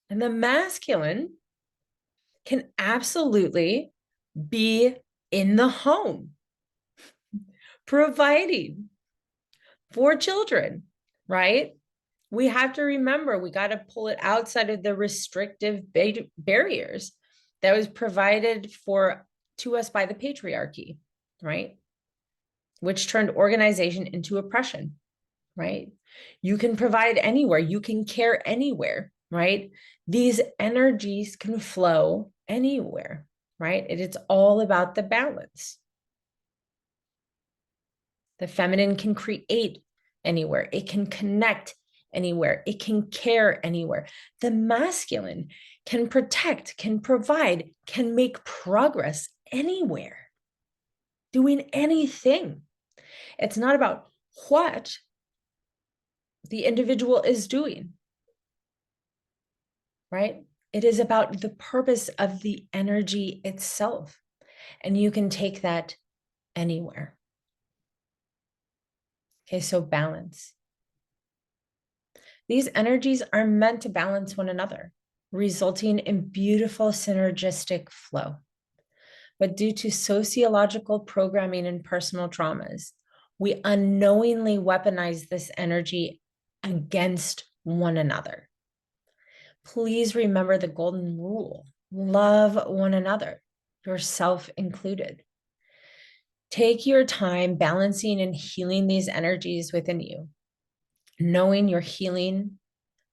And the masculine can absolutely be in the home, providing for children, right? We have to remember we got to pull it outside of the restrictive barriers that was provided for to us by the patriarchy, right? Which turned organization into oppression, right? You can provide anywhere, you can care anywhere, right? These energies can flow anywhere, right? It's all about the balance. The feminine can create anywhere, it can connect anywhere, it can care anywhere. The masculine can protect, can provide, can make progress anywhere, doing anything. It's not about what the individual is doing, right? It is about the purpose of the energy itself. And you can take that anywhere. Okay, so balance. These energies are meant to balance one another, resulting in beautiful synergistic flow. But due to sociological programming and personal traumas, we unknowingly weaponize this energy against one another. Please remember the golden rule: love one another, yourself included. Take your time balancing and healing these energies within you, knowing you're healing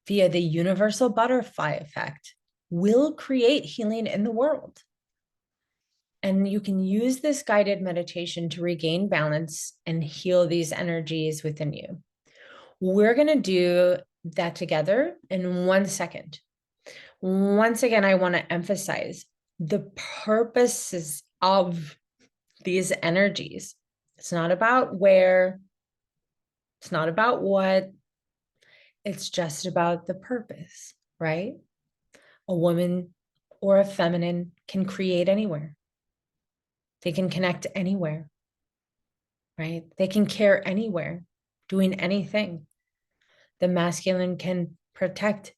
via the universal butterfly effect will create healing in the world. And you can use this guided meditation to regain balance and heal these energies within you. We're going to do that together in 1 second. Once again, I want to emphasize the purposes of these energies. It's not about where, it's not about what, it's just about the purpose, right? A woman or a feminine can create anywhere. They can connect anywhere, right? They can care anywhere, doing anything. The masculine can protect,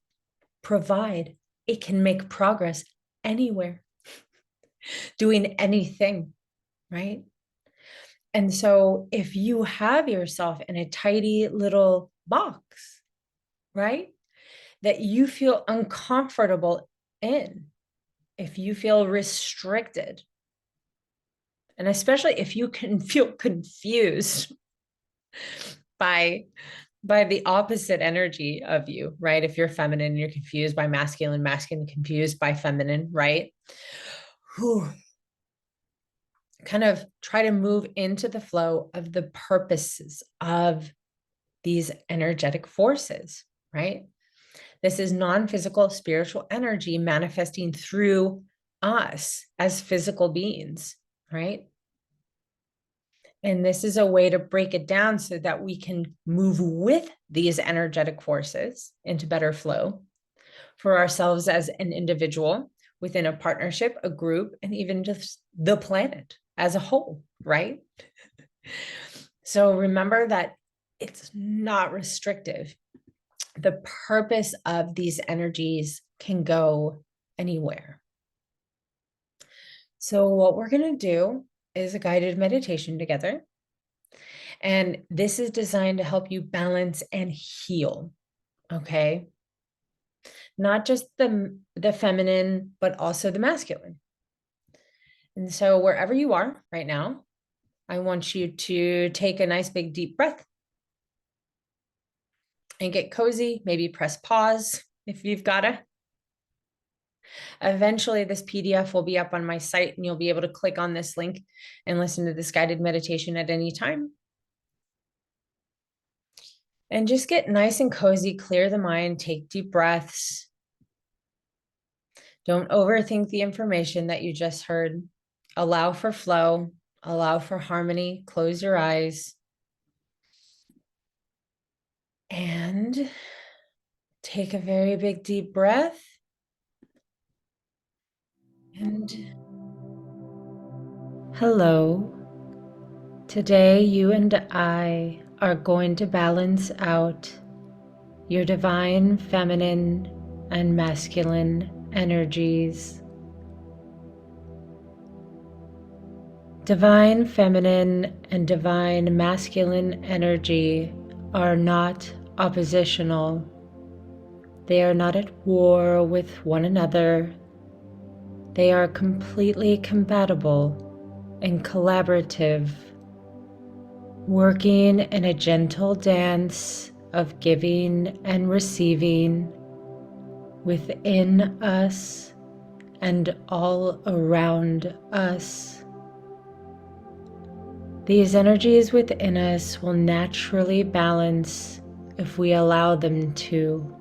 provide. It can make progress anywhere, doing anything, right? And so if you have yourself in a tidy little box, right, that you feel uncomfortable in, if you feel restricted, and especially if you can feel confused by the opposite energy of you, right? If you're feminine, you're confused by masculine, masculine confused by feminine, right? Whew. Kind of try to move into the flow of the purposes of these energetic forces, right? This is non-physical spiritual energy manifesting through us as physical beings, right? And this is a way to break it down so that we can move with these energetic forces into better flow for ourselves as an individual, within a partnership, a group, and even just the planet as a whole, right? So remember that it's not restrictive. The purpose of these energies can go anywhere. So what we're going to do is a guided meditation together. And this is designed to help you balance and heal, okay? Not just the feminine, but also the masculine. And so wherever you are right now, I want you to take a nice big deep breath and get cozy. Maybe press pause if you've got to. Eventually, this PDF will be up on my site and you'll be able to click on this link and listen to this guided meditation at any time. And just get nice and cozy, clear the mind, take deep breaths. Don't overthink the information that you just heard. Allow for flow, allow for harmony, close your eyes. And take a very big deep breath. And hello. Today, you and I are going to balance out your divine feminine and masculine energies. Divine feminine and divine masculine energy are not oppositional. They are not at war with one another. They are completely compatible and collaborative, working in a gentle dance of giving and receiving within us and all around us. These energies within us will naturally balance if we allow them to.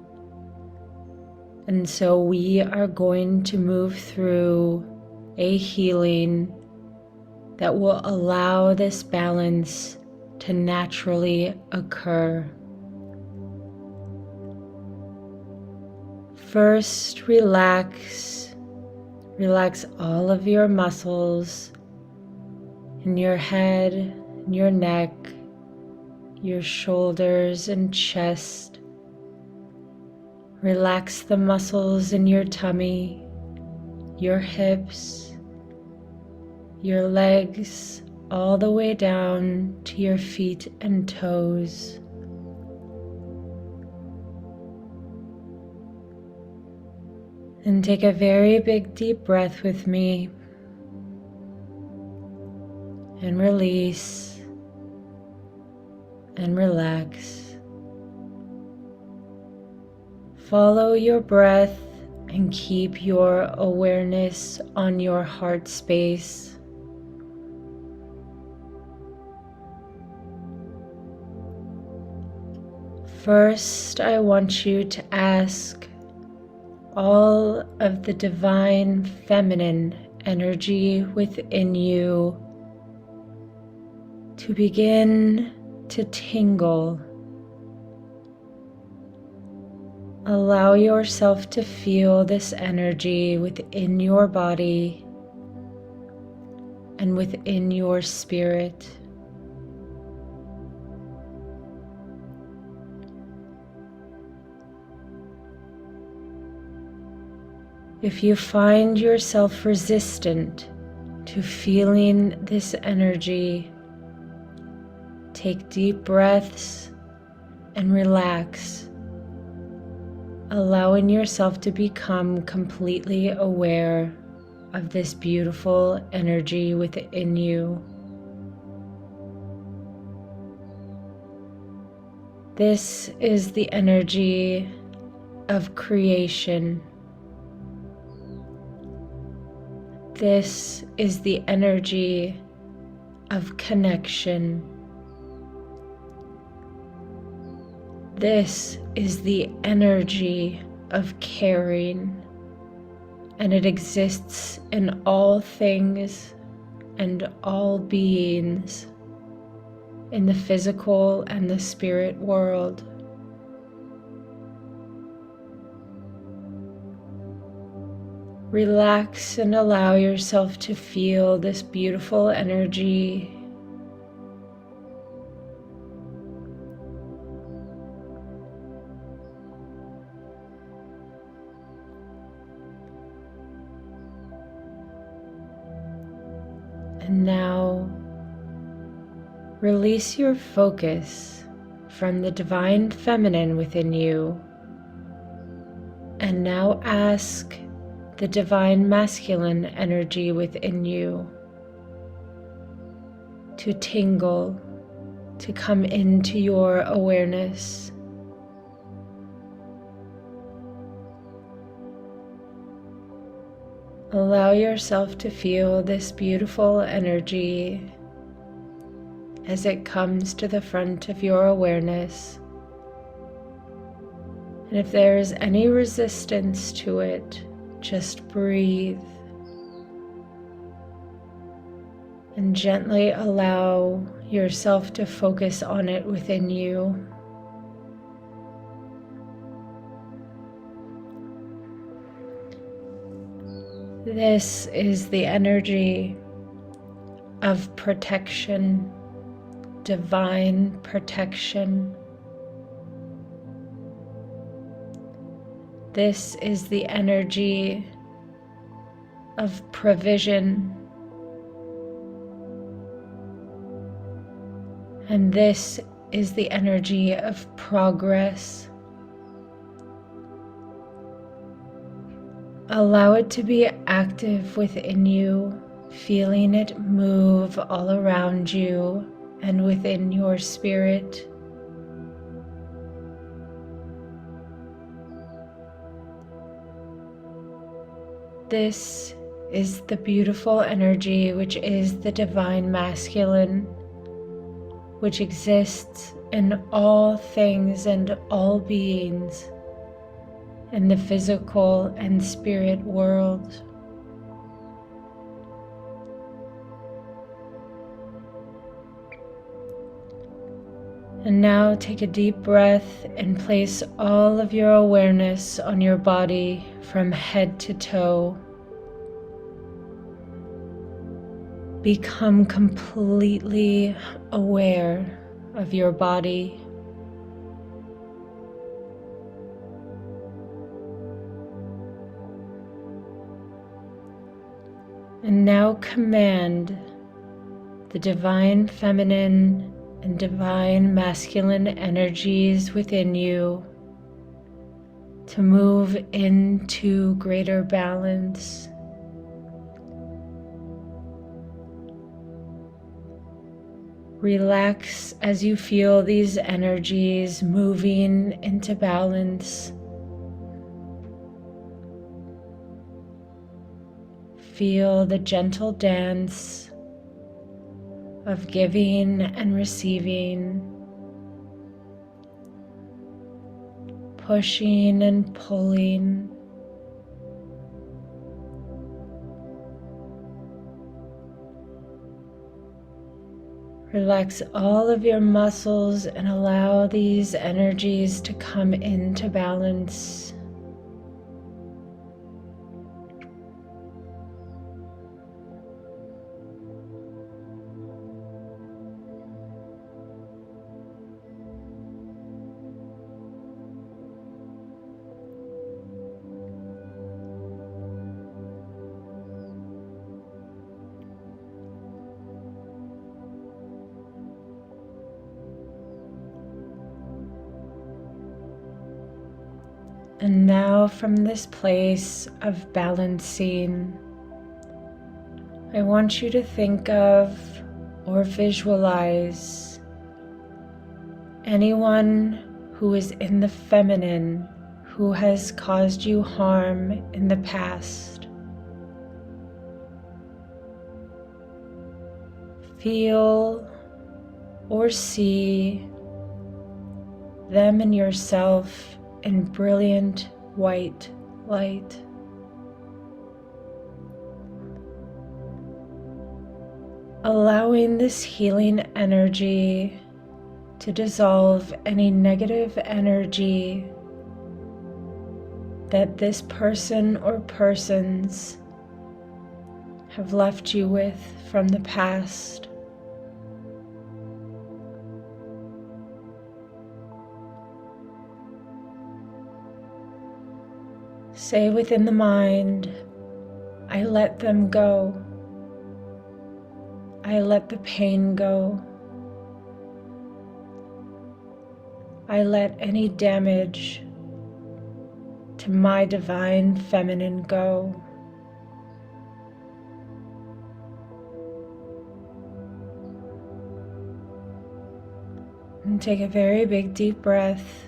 And so we are going to move through a healing that will allow this balance to naturally occur. First, relax all of your muscles in your head, in your neck, your shoulders and chest. Relax the muscles in your tummy, your hips, your legs, all the way down to your feet and toes. And take a very big deep breath with me and release and relax. Follow your breath and keep your awareness on your heart space. First, I want you to ask all of the divine feminine energy within you to begin to tingle. Allow yourself to feel this energy within your body and within your spirit. If you find yourself resistant to feeling this energy, take deep breaths and relax, allowing yourself to become completely aware of this beautiful energy within you. This is the energy of creation. This is the energy of connection. This is the energy of caring, and it exists in all things and all beings in the physical and the spirit world. Relax and allow yourself to feel this beautiful energy. And now, release your focus from the divine feminine within you, and now ask the divine masculine energy within you to tingle, to come into your awareness. Allow yourself to feel this beautiful energy as it comes to the front of your awareness. And if there is any resistance to it, just breathe and gently allow yourself to focus on it within you. This is the energy of protection, divine protection. This is the energy of provision. And this is the energy of progress. Allow it to be active within you, feeling it move all around you and within your spirit. This is the beautiful energy which is the divine masculine, which exists in all things and all beings in the physical and spirit world. And now take a deep breath and place all of your awareness on your body from head to toe. Become completely aware of your body. And now command the divine feminine and divine masculine energies within you to move into greater balance. Relax as you feel these energies moving into balance. Feel the gentle dance of giving and receiving, pushing and pulling. Relax all of your muscles and allow these energies to come into balance. And now from this place of balancing, I want you to think of or visualize anyone who is in the feminine who has caused you harm in the past. Feel or see them and yourself in brilliant white light. Allowing this healing energy to dissolve any negative energy that this person or persons have left you with from the past. Say within the mind, I let them go. I let the pain go. I let any damage to my divine feminine go. And take a very big deep breath.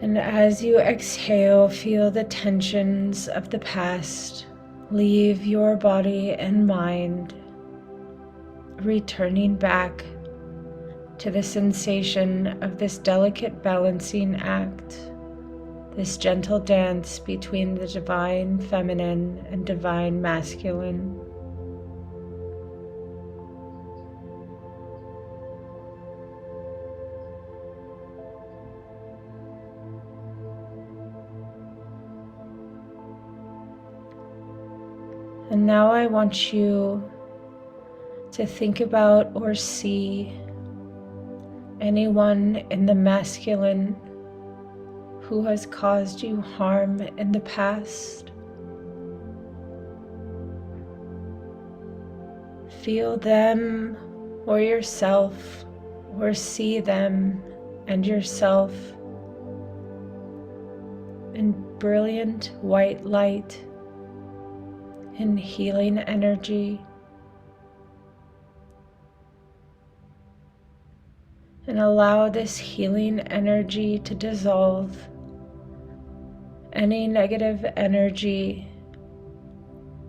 And as you exhale, feel the tensions of the past leave your body and mind, returning back to the sensation of this delicate balancing act, this gentle dance between the divine feminine and divine masculine. And now I want you to think about or see anyone in the masculine who has caused you harm in the past. Feel them or yourself, or see them and yourself in brilliant white light, in healing energy, and allow this healing energy to dissolve any negative energy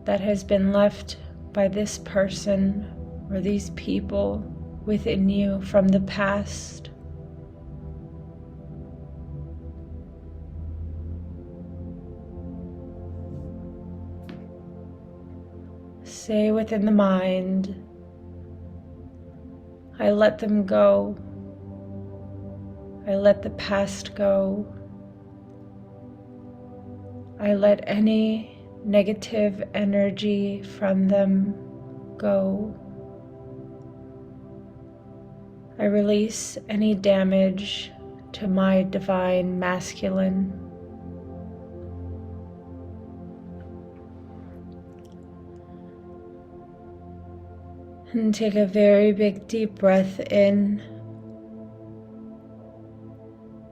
that has been left by this person or these people within you from the past. Say within the mind, I let them go. I let the past go. I let any negative energy from them go. I release any damage to my divine masculine. And take a very big deep breath in.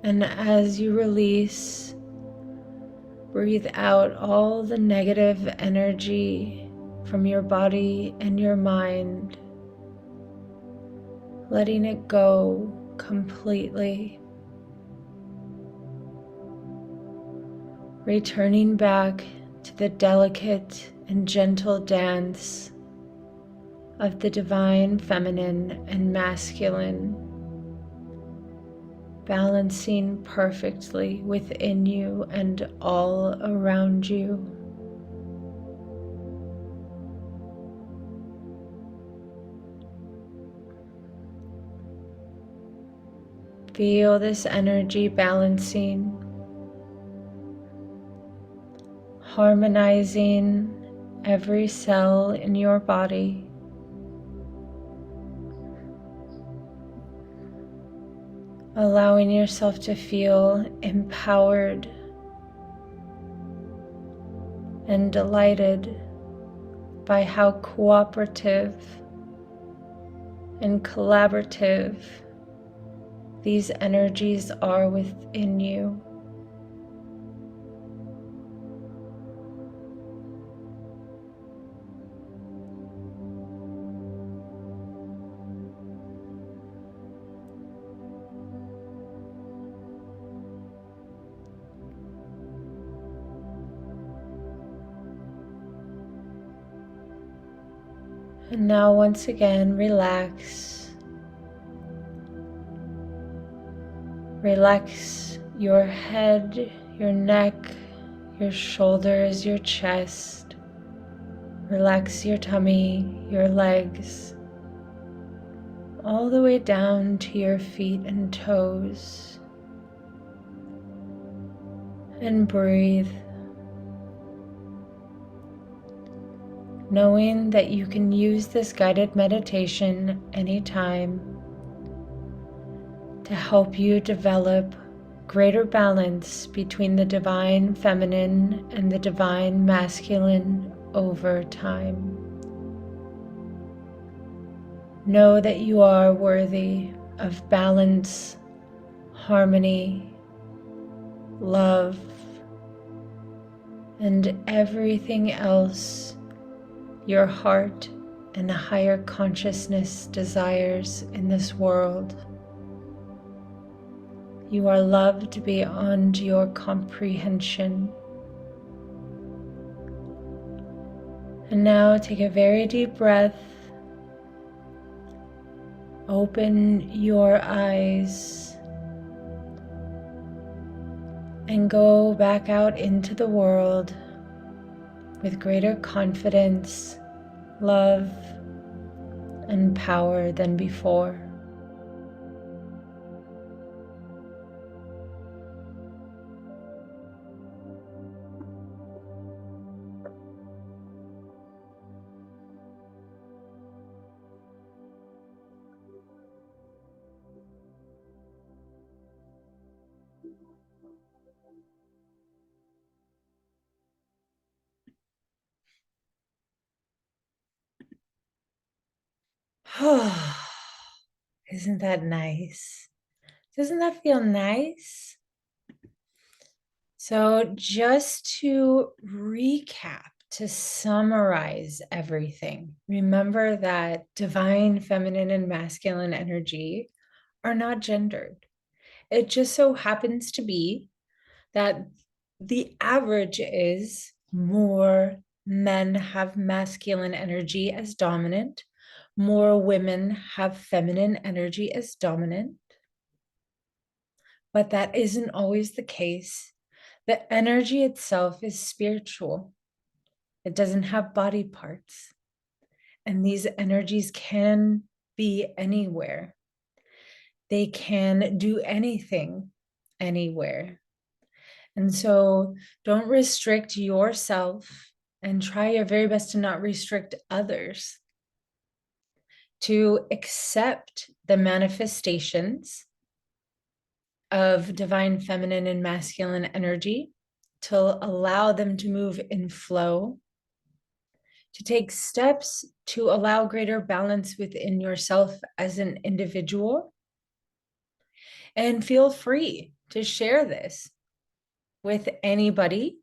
And as you release, breathe out all the negative energy from your body and your mind, letting it go completely. Returning back to the delicate and gentle dance of the divine feminine and masculine, balancing perfectly within you and all around you. Feel this energy balancing, harmonizing every cell in your body. Allowing yourself to feel empowered and delighted by how cooperative and collaborative these energies are within you. And now once again, relax. Relax your head, your neck, your shoulders, your chest. Relax your tummy, your legs, all the way down to your feet and toes. And breathe, knowing that you can use this guided meditation anytime to help you develop greater balance between the divine feminine and the divine masculine over time. Know that you are worthy of balance, harmony, love, and everything else your heart and a higher consciousness desires in this world. You are loved beyond your comprehension. And now take a very deep breath. Open your eyes and go back out into the world with greater confidence, love, and power than before. Isn't that nice? Doesn't that feel nice? So, just to recap, to summarize everything, remember that divine feminine and masculine energy are not gendered. It just so happens to be that the average is more men have masculine energy as dominant, more women have feminine energy as dominant. But that isn't always the case. The energy itself is spiritual. It doesn't have body parts. And these energies can be anywhere. They can do anything anywhere. And so don't restrict yourself and try your very best to not restrict others. To accept the manifestations of divine feminine and masculine energy, to allow them to move in flow, to take steps to allow greater balance within yourself as an individual. And feel free to share this with anybody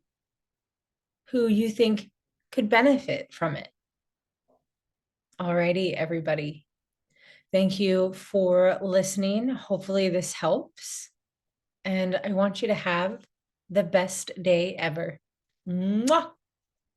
who you think could benefit from it. Alrighty, everybody. Thank you for listening. Hopefully, this helps. And I want you to have the best day ever. Mwah!